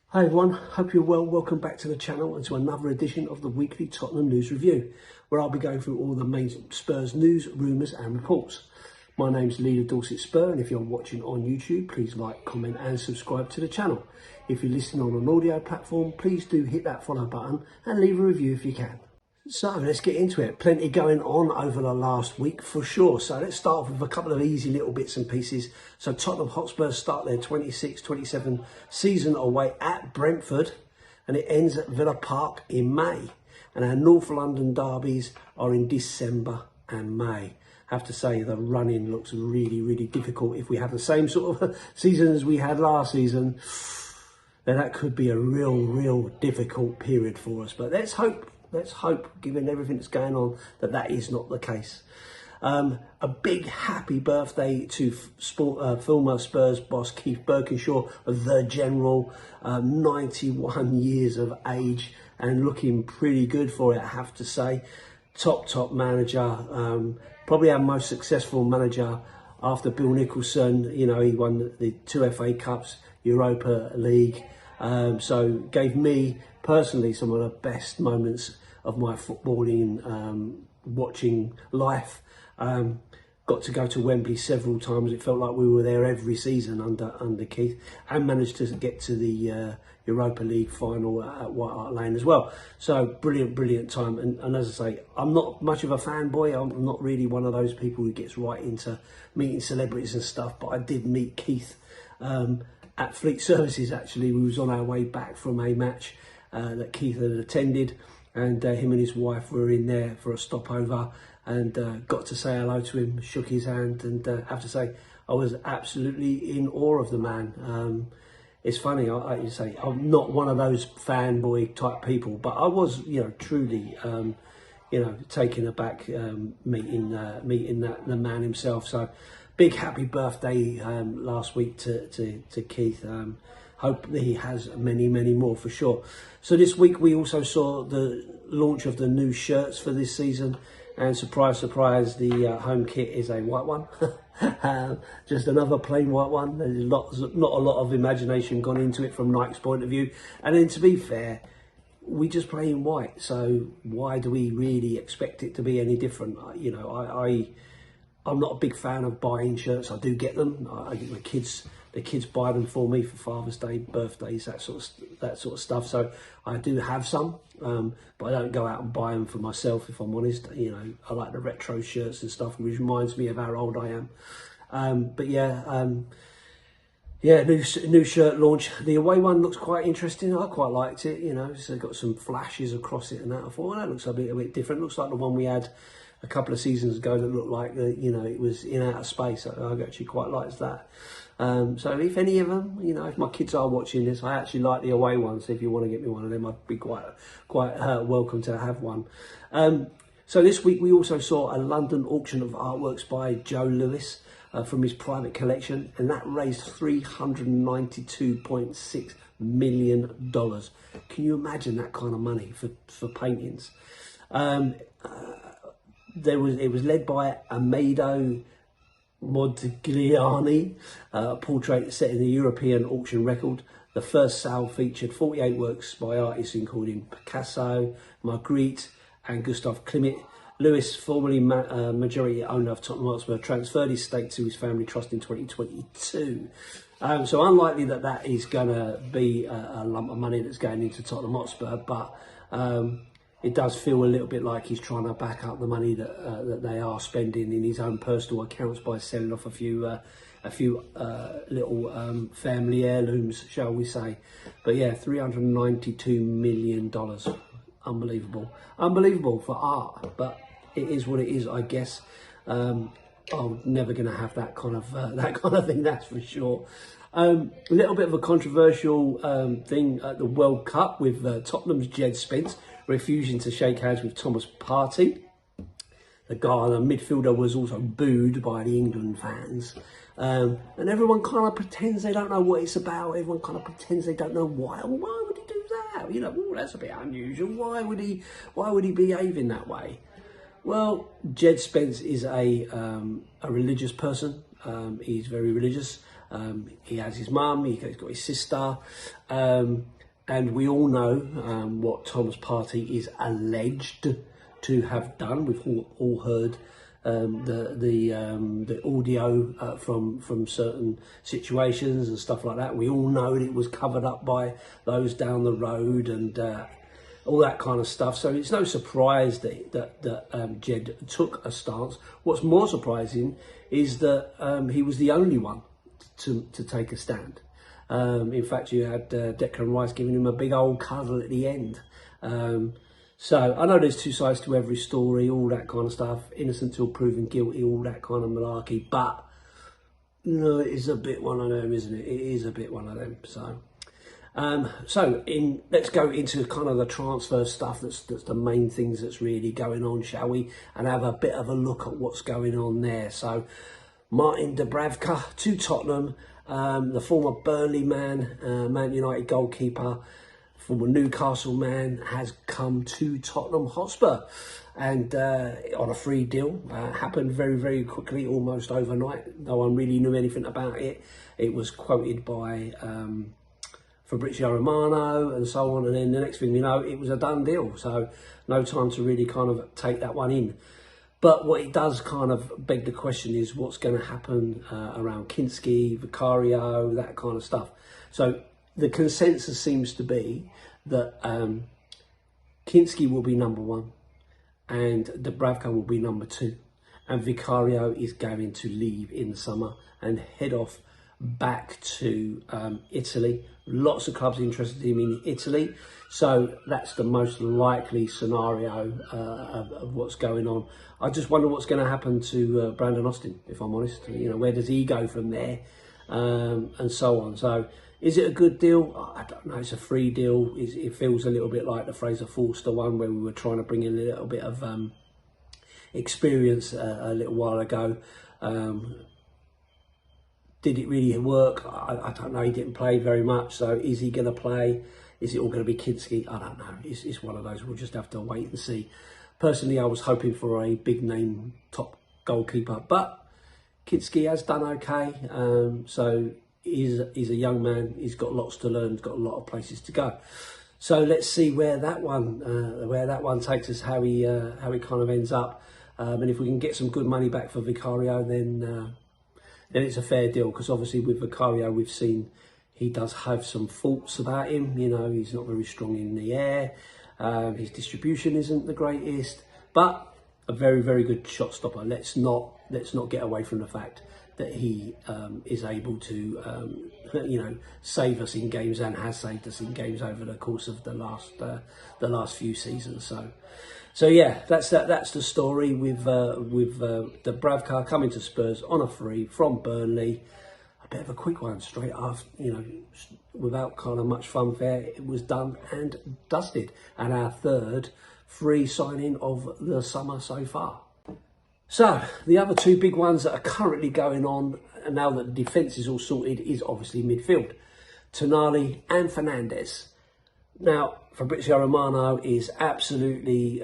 Hi everyone, hope you're well. Welcome back to the channel and to another edition of the weekly Tottenham News Review, where I'll be going through all the main Spurs news, rumours and reports. My name's Lee The Dorset Spur, and if you're watching on YouTube, please like, comment and subscribe to the channel. If you're listening on an audio platform, please do hit that follow button and leave a review if you can. So let's get into it. Plenty going on over the last week for sure. So let's start off with a couple of easy little bits and pieces. So Tottenham Hotspur start their 26-27 season away at Brentford, and it ends at Villa Park in May. And our North London derbies are in December and May. I have to say the running looks really, really difficult. If we have the same sort of season as we had last season, then that could be a real difficult period for us. But let's hope, given everything that's going on, that is not the case. A big happy birthday to former Spurs boss Keith Birkinshaw, the General, 91 years of age and looking pretty good for it, I have to say. Top manager, probably our most successful manager after Bill Nicholson. You know, he won the 2 FA Cups, Europa League. So gave me personally some of the best moments of my footballing watching life. Got to go to Wembley several times. It felt like we were there every season under Keith, and managed to get to the Europa League final at White Hart Lane as well. So brilliant time. And as I say, I'm not much of a fanboy. I'm not really one of those people who gets right into meeting celebrities and stuff, but I did meet Keith at Fleet Services. Actually, we was on our way back from a match that Keith had attended, and him and his wife were in there for a stopover, and got to say hello to him, shook his hand, and have to say I was absolutely in awe of the man. It's funny, I say I'm not one of those fanboy type people, but I was, truly, taken aback meeting the man himself. So big happy birthday last week to Keith. Hope that he has many more for sure. So this week we also saw the launch of the new shirts for this season, and surprise, the home kit is a white one. Just another plain white one. There's not a lot of imagination gone into it from Nike's point of view. And then to be fair, we just play in white, so why do we really expect it to be any different? I'm not a big fan of buying shirts. I do get them. I get the kids buy them for me for Father's Day, birthdays, that sort of stuff. So I do have some, but I don't go out and buy them for myself, if I'm honest. I like the retro shirts and stuff, which reminds me of how old I am. New shirt launch. The away one looks quite interesting. I quite liked it. It's got some flashes across it and that. I thought, that looks a bit different. Looks like the one we had a couple of seasons ago that looked like it was in outer space. I actually quite liked that. So if any of them, if my kids are watching this, I actually like the away ones. So if you want to get me one of them, I'd be quite welcome to have one. So this week we also saw a London auction of artworks by Joe Lewis from his private collection, and that raised $392.6 million. Can you imagine that kind of money for paintings? It was led by Amado Modigliani, a portrait set in the European auction record. The first sale featured 48 works by artists including Picasso, Magritte and Gustav Klimt. Lewis, formerly majority owner of Tottenham Hotspur, transferred his stake to his family trust in 2022. So unlikely that is going to be a lump of money that's going into Tottenham Hotspur, but it does feel a little bit like he's trying to back up the money that they are spending in his own personal accounts by selling off a few little family heirlooms, shall we say. But yeah, $392 million. Unbelievable for art, but it is what it is, I guess. I'm never going to have that kind of thing, that's for sure. A little bit of a controversial thing at the World Cup with Tottenham's Jed Spence refusing to shake hands with Thomas Partey. the midfielder was also booed by the England fans. And everyone kind of pretends they don't know what it's about. Everyone kind of pretends they don't know why. Why would he do that? You know, oh, that's a bit unusual. Why would he behave in that way? Well, Jed Spence is a religious person. He's very religious. He has his mum, he's got his sister, and we all know what Tom's party is alleged to have done. We've all heard the audio from certain situations and stuff like that. We all know that it was covered up by those down the road and all that kind of stuff. So it's no surprise that Jed took a stance. What's more surprising is that he was the only one to take a stand. In fact, you had Declan Rice giving him a big old cuddle at the end. So I know there's two sides to every story, all that kind of stuff, innocent till proven guilty, all that kind of malarkey. But no, it is a bit one of them, isn't it? It is a bit one of them. So, let's go into kind of the transfer stuff. That's the main things that's really going on, shall we? And have a bit of a look at what's going on there. So, Martin Dubravka to Tottenham, the former Burnley man, Man United goalkeeper, former Newcastle man, has come to Tottenham Hotspur, and on a free deal. Happened very, very quickly, almost overnight. No one really knew anything about it. It was quoted by Fabrizio Romano and so on, and then the next thing you know, it was a done deal. So no time to really kind of take that one in. But what it does kind of beg the question is what's going to happen around Kinski, Vicario, that kind of stuff. So the consensus seems to be that Kinski will be number one and Dubravka will be number two. And Vicario is going to leave in the summer and head off back to Italy. Lots of clubs interested in him in Italy. So that's the most likely scenario of what's going on. I just wonder what's going to happen to Brandon Austin, if I'm honest. You know, where does he go from there? And so on. So is it a good deal? I don't know. It's a free deal. It feels a little bit like the Fraser Forster one where we were trying to bring in a little bit of experience a little while ago. Did it really work? I don't know. He didn't play very much. So is he going to play? Is it all going to be Kinski? I don't know. It's one of those. We'll just have to wait and see. Personally, I was hoping for a big name top goalkeeper, but Kinski has done okay. So he's a young man. He's got lots to learn. He's got a lot of places to go. So let's see where that one takes us. How he kind of ends up. And if we can get some good money back for Vicario, then it's a fair deal. Because obviously with Vicario, we've seen he does have some faults about him. You know, he's not very strong in the air. His distribution isn't the greatest, but a very, very good shot stopper. Let's not get away from the fact that he is able to, save us in games and has saved us in games over the course of the last few seasons. So yeah, that's the story with Dubravka coming to Spurs on a free from Burnley. A bit of a quick one, straight after, without kind of much fanfare. It was done and dusted, and our third free signing of the summer so far. So the other two big ones that are currently going on, and now that the defence is all sorted, is obviously midfield. Tonali and Fernandes. Now, Fabrizio Romano is absolutely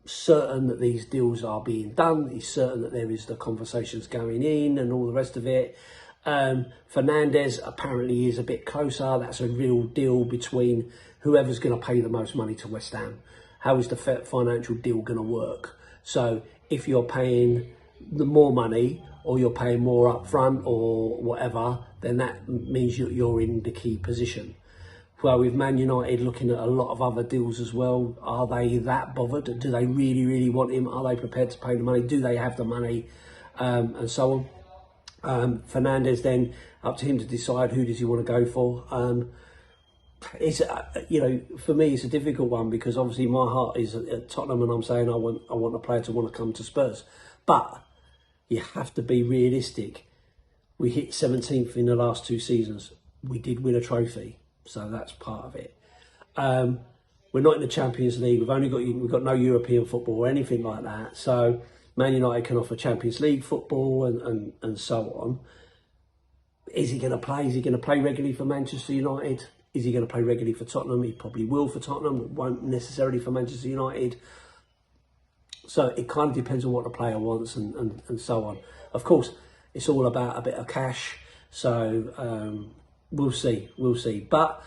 certain that these deals are being done. He's certain that there is the conversations going in and all the rest of it. Fernandes apparently is a bit closer. That's a real deal between whoever's going to pay the most money to West Ham. How is the financial deal going to work? So if you're paying the more money or you're paying more up front or whatever, then that means you're in the key position. Well, with Man United looking at a lot of other deals as well, are they that bothered? Do they really, really want him? Are they prepared to pay the money? Do they have the money? And so on. Fernandes, then up to him to decide who does he want to go for. It's for me it's a difficult one because obviously my heart is at Tottenham and I'm saying I want a player to want to come to Spurs, but you have to be realistic. We hit 17th in the last two seasons. We did win a trophy, so that's part of it. we're not in the Champions League. We've got no European football or anything like that. So Man United can offer Champions League football and so on. Is he going to play? Is he going to play regularly for Manchester United? Is he going to play regularly for Tottenham? He probably will for Tottenham. Won't necessarily for Manchester United. So it kind of depends on what the player wants and so on. Of course, it's all about a bit of cash. So we'll see. But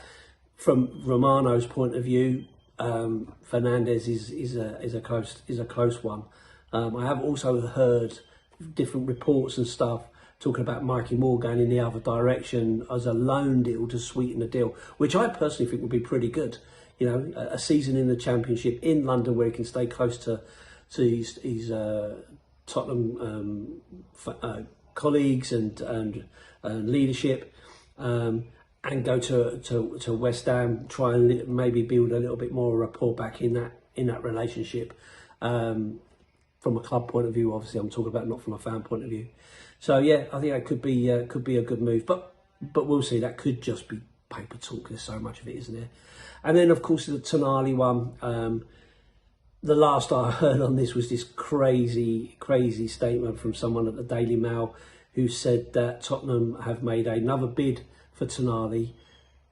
from Romano's point of view, Fernandes is a close one. I have also heard different reports and stuff talking about Mikey Moore going in the other direction as a loan deal to sweeten the deal, which I personally think would be pretty good. You know, a season in the Championship in London where he can stay close to his Tottenham colleagues and leadership, and go to West Ham, try and maybe build a little bit more rapport back in that relationship. From a club point of view, obviously, I'm talking about, not from a fan point of view. So yeah, I think that could be a good move, but we'll see. That could just be paper talk. There's so much of it, isn't there? And then of course the Tonali one. The last I heard on this was this crazy statement from someone at the Daily Mail who said that Tottenham have made another bid for Tonali.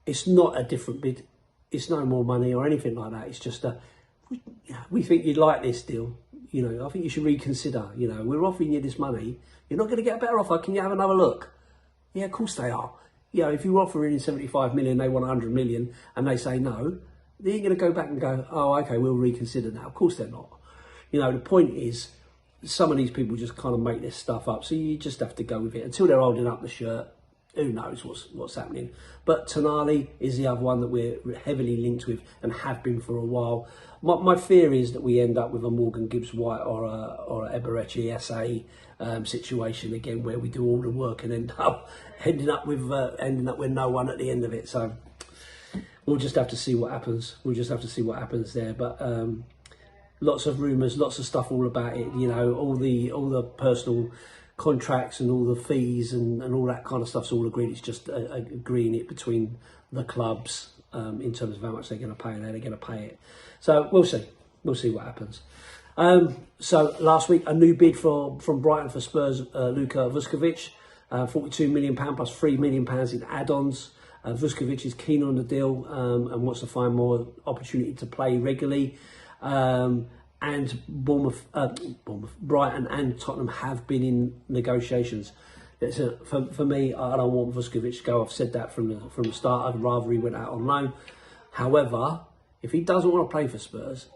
It's not a different bid. It's no more money or anything like that. It's just we think you'd like this deal. You know, I think you should reconsider. You know, we're offering you this money. You're not going to get a better offer. Can you have another look? Yeah, of course they are. You know, if you're offering 75 million, they want 100 million, and they say no, they're going to go back and go, oh, okay, we'll reconsider now. Of course they're not. You know, the point is, some of these people just kind of make this stuff up. So you just have to go with it until they're holding up the shirt. Who knows what's happening? But Tonali is the other one that we're heavily linked with and have been for a while. My fear is that we end up with a Morgan Gibbs-White or a Eberechi Esse situation again, where we do all the work and ending up with no one at the end of it. So we'll just have to see what happens. There. But lots of rumours, lots of stuff all about it. You know, all the personal contracts and all the fees and all that kind of stuff's all agreed. It's just agreeing it between the clubs in terms of how much they're going to pay and how they're going to pay it. So we'll see what happens. So last week, a new bid from Brighton for Spurs, Luka Vuskovic, £42 million plus £3 million in add-ons. Vuskovic is keen on the deal and wants to find more opportunity to play regularly. And Brighton and Tottenham have been in negotiations. For me, I don't want Vuskovic to go. I've said that from the start. I'd rather he went out on loan. However, if he doesn't want to play for Spurs,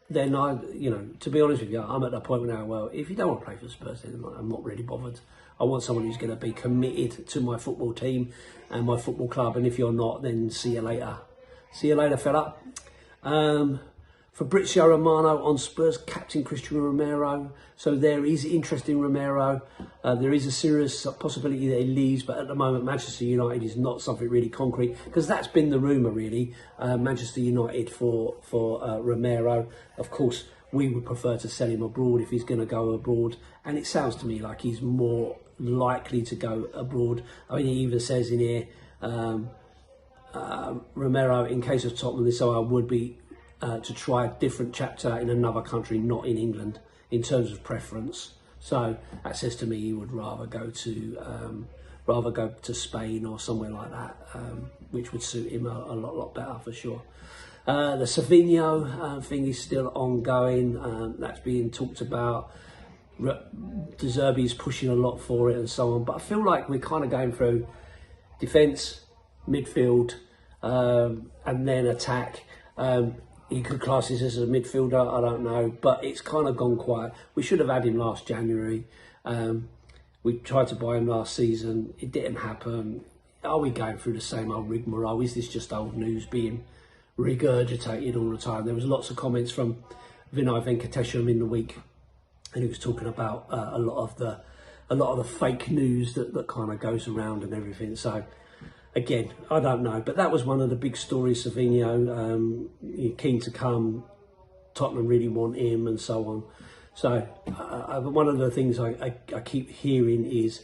then to be honest with you, I'm at that point now. Well, if you don't want to play for Spurs, then I'm not really bothered. I want someone who's going to be committed to my football team and my football club. And if you're not, then see you later. See you later, fella. Fabrizio Romano on Spurs captain Christian Romero. So there is interest in Romero. There is a serious possibility that he leaves, but at the moment Manchester United is not something really concrete, because that's been the rumour really. Manchester United for Romero. Of course, we would prefer to sell him abroad if he's going to go abroad, and it sounds to me like he's more likely to go abroad. I mean, he even says in here, Romero, in case of Tottenham, this I would be to try a different chapter in another country, not in England, in terms of preference. So that says to me he would rather go to Spain or somewhere like that, which would suit him a lot better for sure. The Savinho thing is still ongoing. That's being talked about. De Zerbi is pushing a lot for it and so on. But I feel like we're kind of going through defence, midfield, and then attack. He could class this as a midfielder, I don't know, but it's kind of gone quiet. We should have had him last January. We tried to buy him last season. It didn't happen. Are we going through the same old rigmarole? Is this just old news being regurgitated all the time? There was lots of comments from Vinay Venkatesham in the week, and he was talking about a lot of the fake news that kind of goes around and everything. So again, I don't know, but that was one of the big stories. Savinho, keen to come, Tottenham really want him, and so on. So one of the things I keep hearing is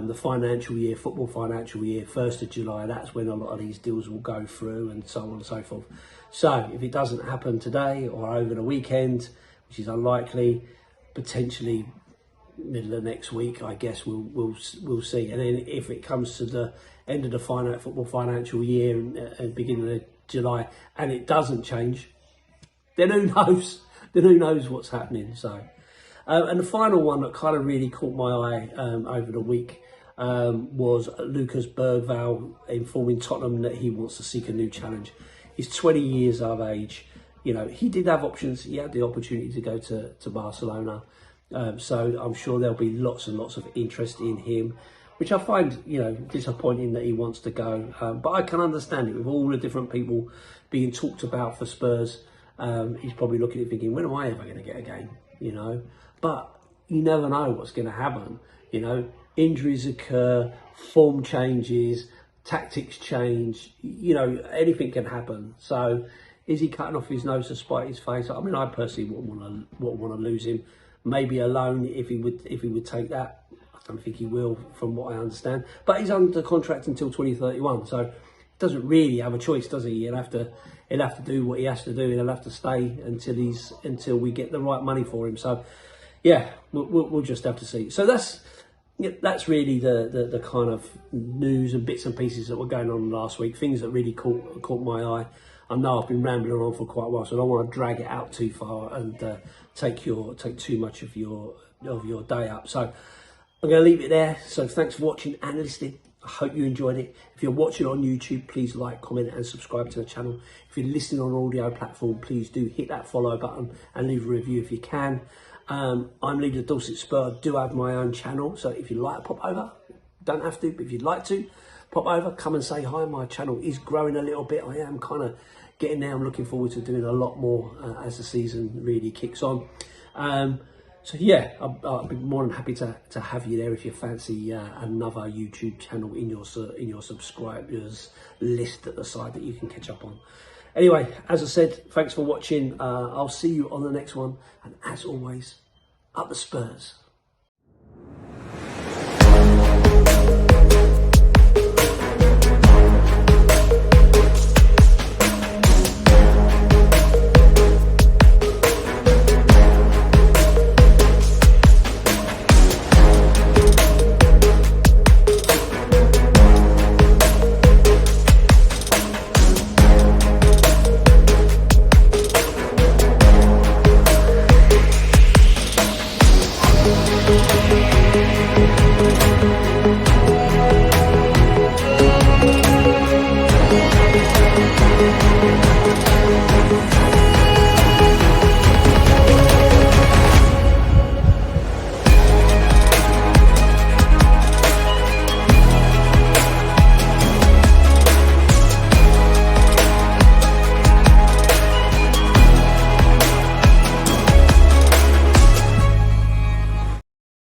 the financial year, football financial year, 1st of July, that's when a lot of these deals will go through and so on and so forth. So if it doesn't happen today or over the weekend, which is unlikely, potentially middle of next week, I guess we'll see. And then if it comes to the end of the football financial year and beginning of July, and it doesn't change, then who knows? Then who knows what's happening? So, and the final one that kind of really caught my eye over the week was Lucas Bergvall informing Tottenham that he wants to seek a new challenge. He's 20 years of age. You know, he did have options. He had the opportunity to go to Barcelona. So I'm sure there'll be lots and lots of interest in him, which I find, you know, disappointing that he wants to go. But I can understand it with all the different people being talked about for Spurs. He's probably looking at it thinking, when am I ever going to get a game? You know, but you never know what's going to happen. You know, injuries occur, form changes, tactics change. You know, anything can happen. So is he cutting off his nose to spite his face? I mean, I personally wouldn't want to lose him. Maybe a loan if he would take that. I don't think he will, from what I understand. But he's under contract until 2031, so he doesn't really have a choice, does he? He'll have to do what he has to do. He'll have to stay until we get the right money for him. So yeah, we'll just have to see. So that's really the kind of news and bits and pieces that were going on last week. Things that really caught my eye. I know I've been rambling on for quite a while, so I don't want to drag it out too far and take too much of your day up. So I'm going to leave it there. So thanks for watching and listening. I hope you enjoyed it. If you're watching on YouTube, please like, comment and subscribe to the channel. If you're listening on an audio platform, please do hit that follow button and leave a review if you can. I'm Lee The Dorset Spur. I do have my own channel, so if you'd like to pop over, don't have to, but if you'd like to, pop over, come and say hi. My channel is growing a little bit. I am kind of getting there. I'm looking forward to doing a lot more as the season really kicks on. So yeah, I'll be more than happy to have you there if you fancy another YouTube channel in your subscribers list at the side that you can catch up on. Anyway, as I said, thanks for watching. I'll see you on the next one, and as always, up the Spurs.